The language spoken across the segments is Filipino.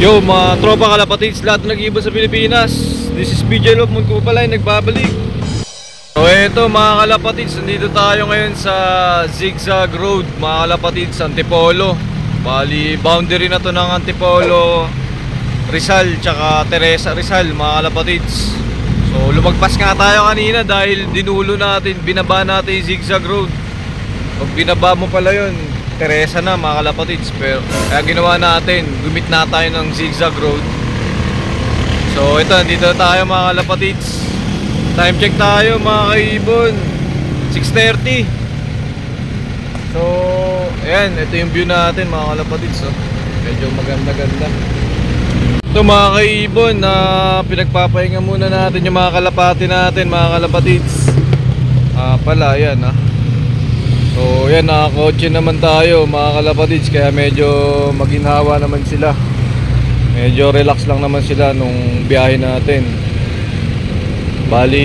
Yo mga tropa kalapatids, lahat na nag-iiba sa Pilipinas. This is BJ Love, Munko Palay, nagbabalik. So eto mga kalapatids, nandito tayo ngayon sa Zigzag Road mga kalapatids, Antipolo. Bali boundary na to ng Antipolo, Rizal, tsaka Teresa Rizal mga kalapatids. So lumagpas nga tayo kanina dahil dinulo natin, binaba natin yung Zigzag Road. Pag binaba mo pala yun, Teresa na mga kalapatids. Pero kaya ginawa natin, gumit na tayo ng Zigzag Road. So ito, nandito tayo mga kalapatids. Time check tayo mga kaibon, 6:30. So ayan, ito yung view natin mga kalapatids. Medyo maganda-ganda. Ito mga kaibon, pinagpapahinga muna natin yung mga kalapati natin mga kalapatids. Pala yan So yan, nakakotse naman tayo mga kalapatids, kaya medyo maginhawa naman sila. Medyo relax lang naman sila nung biyahe natin. Bali,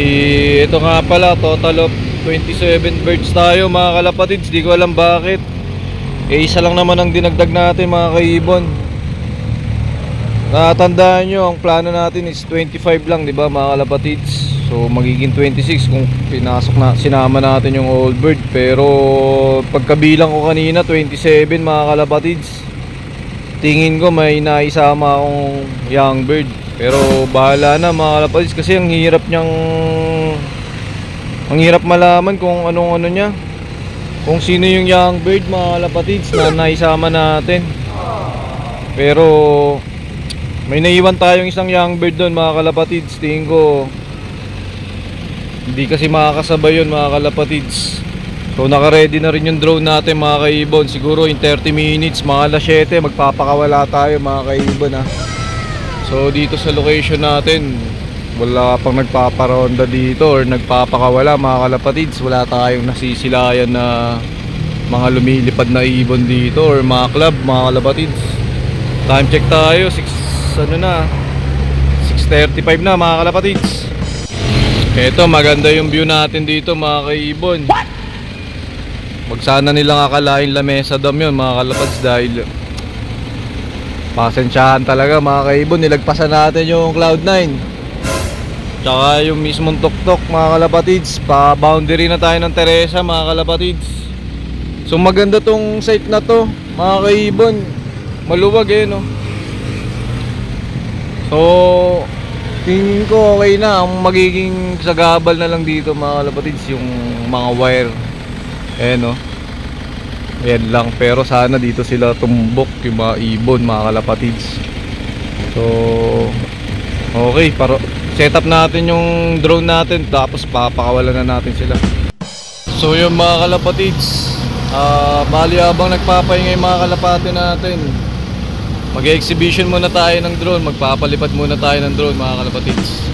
ito nga pala, total of 27 birds tayo mga kalapatids. Di ko alam bakit. Isa lang naman ang dinagdag natin mga kaibon. Natandaan nyo, ang plano natin is 25 lang, di ba mga kalapatids? So magiging 26 kung sinama natin yung old bird. Pero pagkabilang ko kanina 27 mga kalapatids. Tingin ko may naisama akong young bird. Pero bahala na mga kalapatids, kasi ang hirap malaman kung anong ano niya, kung sino yung young bird mga kalapatids na naisama natin. Pero may naiwan tayong isang young bird doon mga kalapatids. Tingin ko hindi kasi makakasabay yun mga kalapatids. So naka-ready na rin yung drone natin mga kaibon. Siguro in 30 minutes, mga alas 7, magpapakawala tayo mga kaibon So dito sa location natin, wala pang nagpaparonda dito or nagpapakawala mga kalapatids. Wala tayong nasisilayan na mga lumilipad na ibon dito or mga club mga kalapatids. Time check tayo, 6:35 na mga kalapatids. Eto, maganda yung view natin dito mga kaibon. Wag sana nilang akalain Lamesa Dam yun mga kalapatids, dahil pasensyahan talaga mga kaibon. Nilagpasan natin yung Cloud9 tsaka yung mismong tuktok mga kalapatids. Pa boundary na tayo ng Teresa mga kalapatids. So maganda tong site na to mga kaibon. Maluwag So tingin ko okay na. Ang magiging sagabal na lang dito mga kalapatids yung mga wire. Ayan lang. Pero sana dito sila tumbok yung mga ibon mga kalapatids. So okay, set up natin yung drone natin, tapos papakawalan na natin sila. So yung mga kalapatids, bali habang nagpapahinga yung mga kalapati natin, mag-exhibition muna tayo ng drone. Magpapalipad muna tayo ng drone mga kalapatids.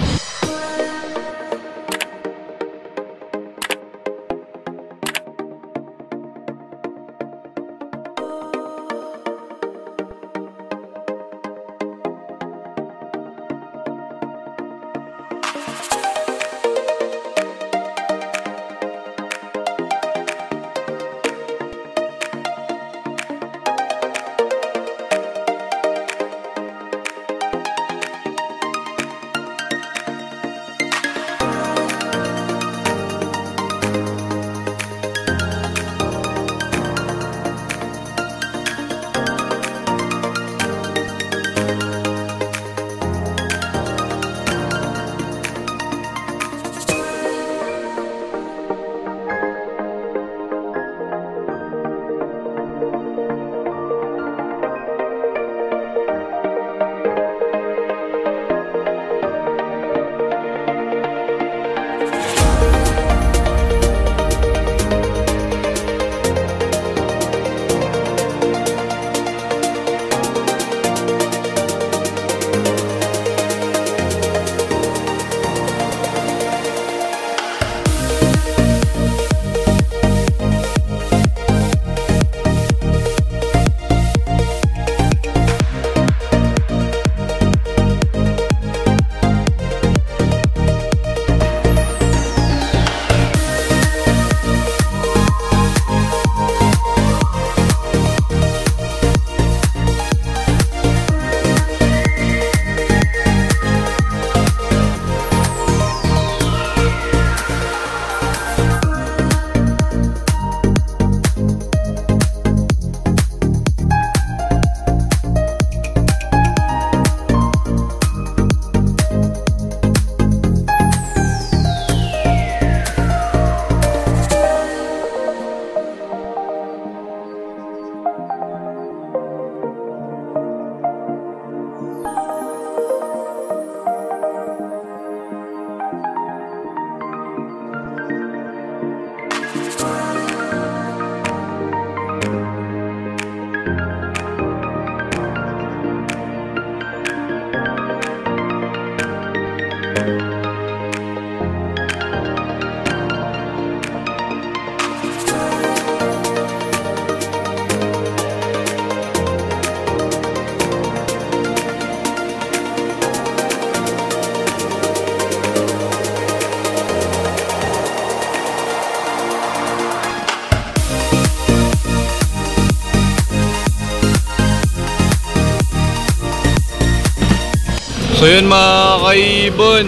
So yun mga kaibon,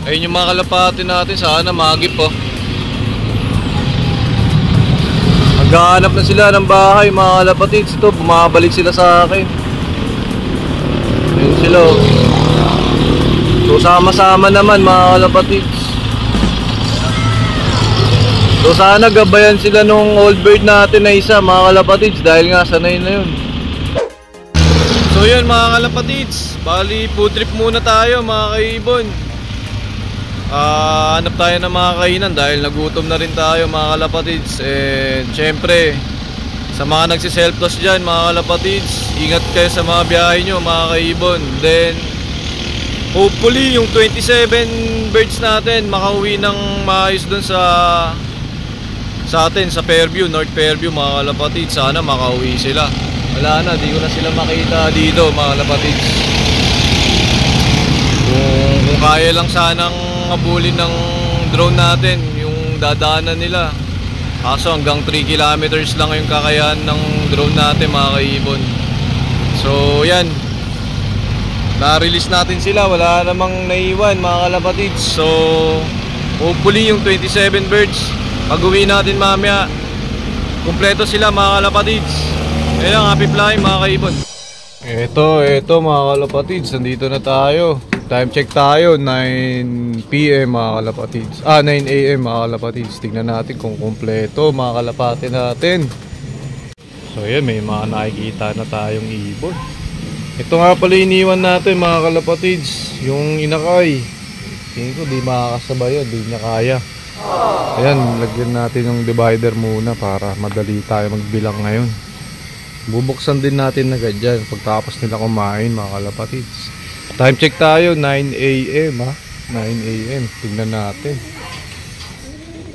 ayun yung mga kalapati natin. Sana magip po. Naghahanap na sila ng bahay mga kalapatids. Ito, bumabalik sila sa akin. Ayun sila. So sama-sama naman mga kalapatids. So sana gabayan sila nung old bird natin na isa mga kalapatids, dahil nga sanay na yun. So yun mga kalapatids, bali food trip muna tayo mga kaibon. Hanap tayo ng mga kainan dahil nagutom na rin tayo mga kalapatids. And syempre sa mga nagsiself-toss dyan mga kalapatids, ingat kayo sa mga biyahe nyo mga kaibon. Then hopefully yung 27 birds natin makauwi ng maayos dun sa atin sa Fairview, North Fairview mga kalapatids. Sana makauwi sila. Wala na, di ko na sila makita dito mga kalapatids. Kung kaya lang sanang abulin ng drone natin yung dadaanan nila. Kaso hanggang 3 kilometers lang yung kakayahan ng drone natin mga kaibon. So yan, na-release natin sila, wala namang naiwan mga kalapatids. So hopefully yung 27 birds pag-uwi natin mamaya kumpleto sila mga kalapatids. Ayun lang, happy flying mga kaibon. Ito mga kalapatids, nandito na tayo. Time check tayo, 9 PM mga kalapatids. 9 AM mga kalapatids. Tingnan natin kung kumpleto mga kalapati natin. So ayan, may mga nakikita na tayong ibon. Ito nga pala iniwan natin mga kalapatids, yung inakay. Tingin ko di makakasabay, di niya kaya. Ayan, lagyan natin yung divider muna para madali tayo magbilang ngayon. Bubuksan din natin agad dyan pagtapos nila kumain mga kalapatids. Time check tayo, 9 AM ha. 9 AM, tingnan natin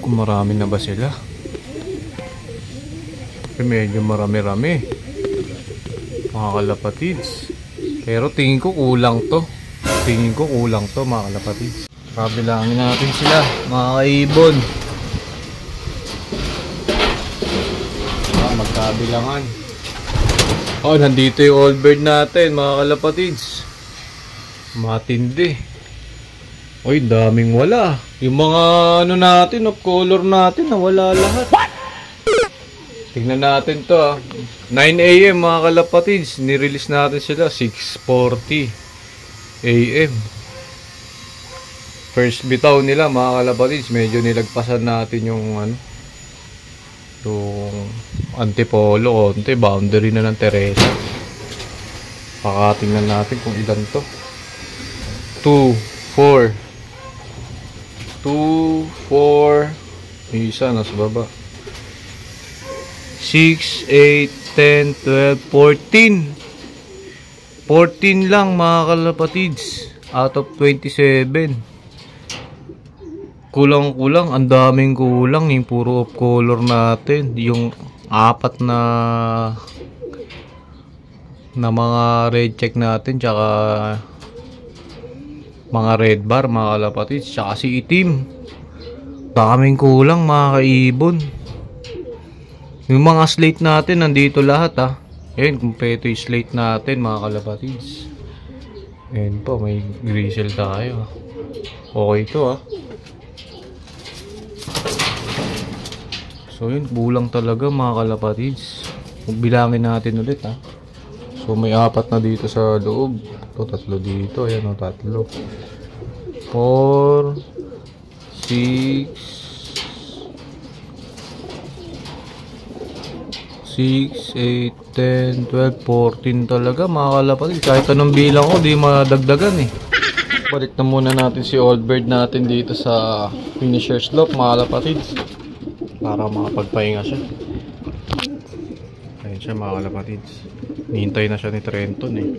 kung marami na ba sila. Medyo marami-rami mga kalapatids, pero tingin ko kulang to. Mga kalapatids. Kabilangin natin sila mga kaibon. Magkabilangan. Nandito yung old bird natin mga kalapatids. Matindi. Daming wala. Yung mga natin, of color natin, nawala lahat. Tingnan natin to 9 AM mga kalapatids. Nirelease natin sila 6:40 AM. First bitaw nila mga kalapatids. Medyo nilagpasan natin yung yung antipolo konti, boundary na ng Teresa. Pakatingnan natin kung ilan to. 2, 4 2, 4. Isa nasa baba. 6, 8, 10, 12, 14. 14 lang mga kalapatids out of 27. Kulang-kulang, ang daming kulang. Yung puro of color natin, yung apat na mga red check natin, tsaka mga red bar mga kalapatids, tsaka si itim. Daming kulang mga kaibon. Yung mga slate natin nandito lahat ha. Ayan, kumpleto yung slate natin mga kalapatids. Ayan po, may grizzle tayo. Okay to ha. So yun, bulang talaga mga kalapatids. Bilangin natin ulit ha. So may 4 na dito sa loob. Ito, 3 dito. Ayan o, 3. 4, 6, 8, 10, 12, 14 talaga mga kalapatids. Kahit anong bilang ko, di madagdagan eh. Balik na muna natin si old bird natin dito sa finisher slope mga kalapatids, para makapagpahinga siya. Ayun siya mga kalapatids. Nihintay na siya ni Trenton eh.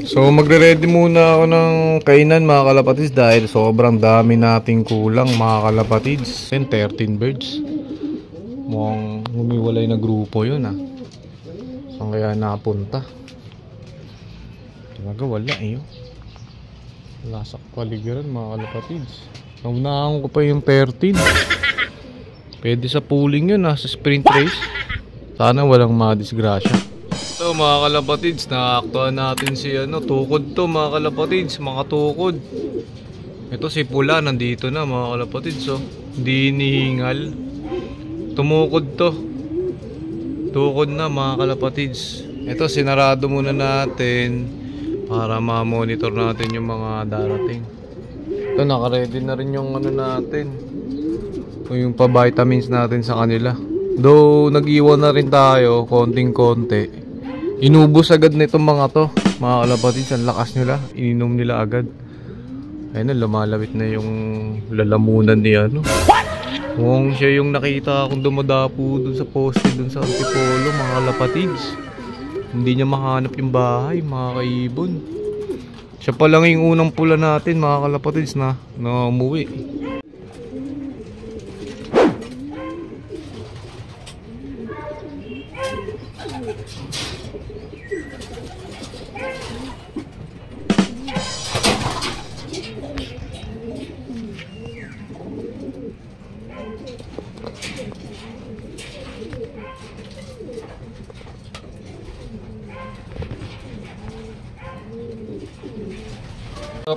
So magre-ready muna ako ng kainan mga kalapatids dahil sobrang dami nating kulang mga kalapatids. 13 birds. Mukhang humiwalay na grupo yun ah. Saan kaya napunta? Talaga wala eh. Wala sa paligiran mga kalapatids. Naunahan ko pa yung 13. Pwede sa pooling yun sa sprint race. Sana walang madisgrasya. Ito mga kalapatids, nakaktuhan natin si tukod to mga kalapatids, mga tukod. Ito si Pula, nandito na mga kalapatids, oh. Hindi hinihingal. Tumukod to. Tukod na mga kalapatids. Ito sinarado muna natin para ma-monitor natin yung mga darating. Ito naka-ready na rin yung natin. Yung pa-vitamins natin sa kanila. Though nag-iwan na rin tayo konting-konti. Inubos agad na itong mga to. Mga kalapatids, ang lakas nila. Ininom nila agad. Ayun na, lumalawit na yung lalamunan ni Mukhang siya yung nakita akong dumadapo dun sa poste dun sa Antipolo, mga kalapatids. Hindi niya mahanap yung bahay, mga kaibon. Siya pa lang yung unang pula natin, mga kalapatids, na umuwi.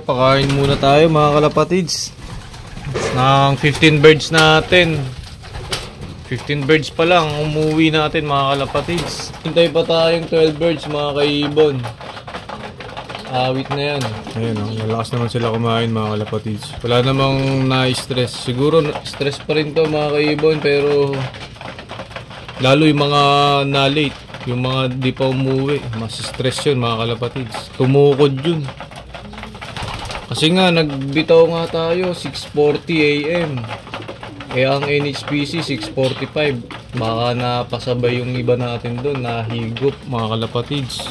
Pakain muna tayo mga kalapatids ng 15 birds natin. 15 birds pa lang umuwi natin mga kalapatids. Hintay pa tayong 12 birds mga kaibon. Awit na yan. Ayun, malakas naman sila kumain mga kalapatids. Wala namang na-stress. Siguro stress pa rin to mga kaibon, pero lalo yung mga na-late, yung mga di pa umuwi, mas stress yun mga kalapatids. Tumukod yun. Kasi nga, nagbitaw nga tayo, 6:40 AM. Eh, ang NHPC, 6:45. Baka napasabay yung iba natin doon, nahigop, mga kalapatids.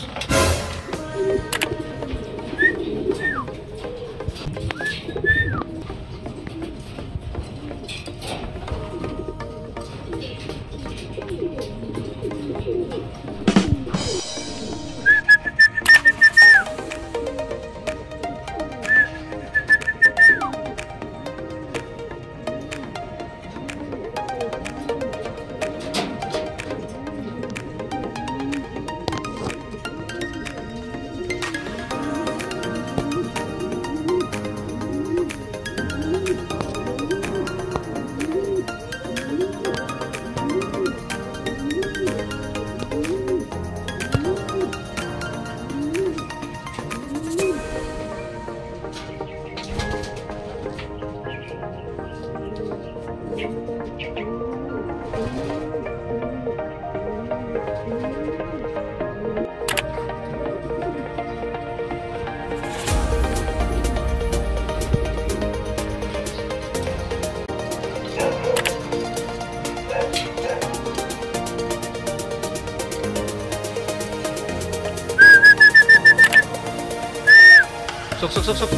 Sok.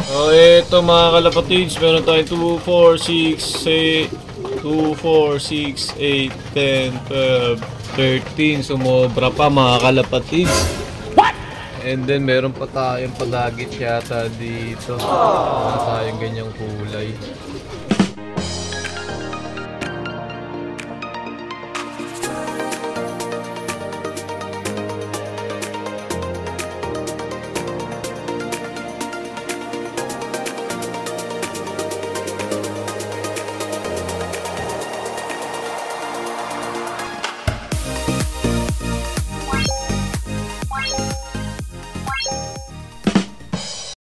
So ito mga kalapatids, meron tayong 2, 4, 6, 8, 10, 12, 13. Sumobra pa mga kalapatids. And then meron pa tayong padagit yata dito. Meron tayong ganyang kulay.